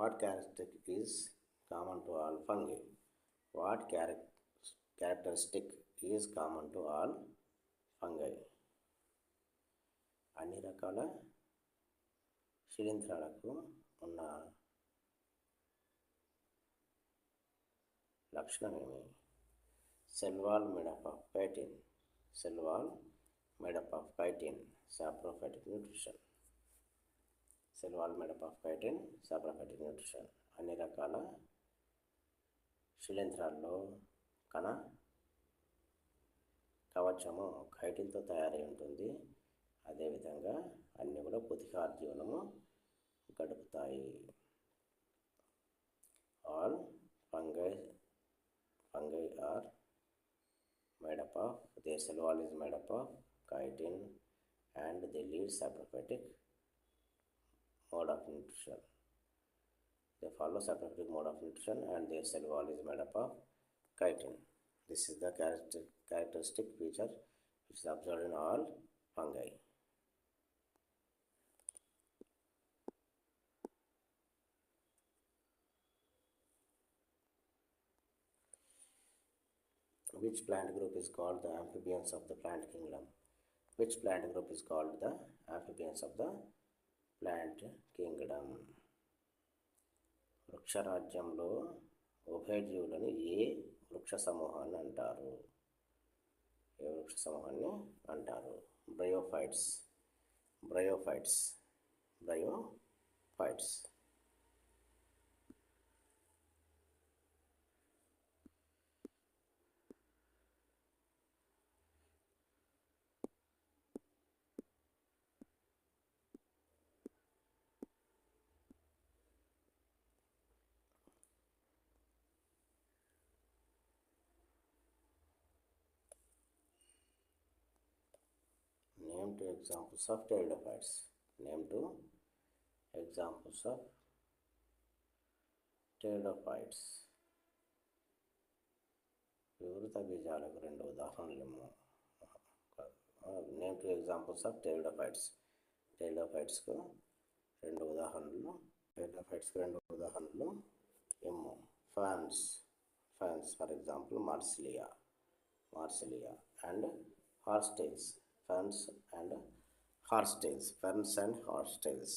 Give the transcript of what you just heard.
What characteristic is common to all fungi? What characteristic is common to all fungi? అన్ని రకాల శిలీంధ్రాలకు ఉన్న లక్షణం ఏమి? Cell wall made up of chitin. Cell wall made up of chitin. Saprophytic nutrition. Cell wall made up of chitin. Saprophytic nutrition. అన్ని రకాల శిలీంధ్రాల్లో కవచము ఖైటిన్తో తయారై ఉంటుంది. అదేవిధంగా అన్నీ కూడా పుతికార జీవనము గడుపుతాయి. All fungi are made up of, their cell wall is made up of chitin and they lead saprophytic mode of nutrition. They follow saprophytic mode of nutrition and their cell wall is made up of chitin. This is the characteristic feature which is observed in all fungi. Which plant group is called the amphibians of the plant kingdom? Which plant group is called the amphibians of the plant kingdom? వృక్షరాజ్యంలో ఉభయజీవులను ఏ వృక్ష సమూహాన్ని అంటారు? ఏ వృక్ష సమూహాన్ని అంటారు? Bryophytes. Bryophytes. Bryophytes. Name two examples of pteridophytes. Name two examples of pteridophytes. వివృత బీజాలకు రెండు ఉదాహరణలు. Name two examples of pteridophytes. pteridophytesకు రెండు ఉదాహరణలు. ఏమో ferns. For example marsilea and horsetails. Ferns and horsetails.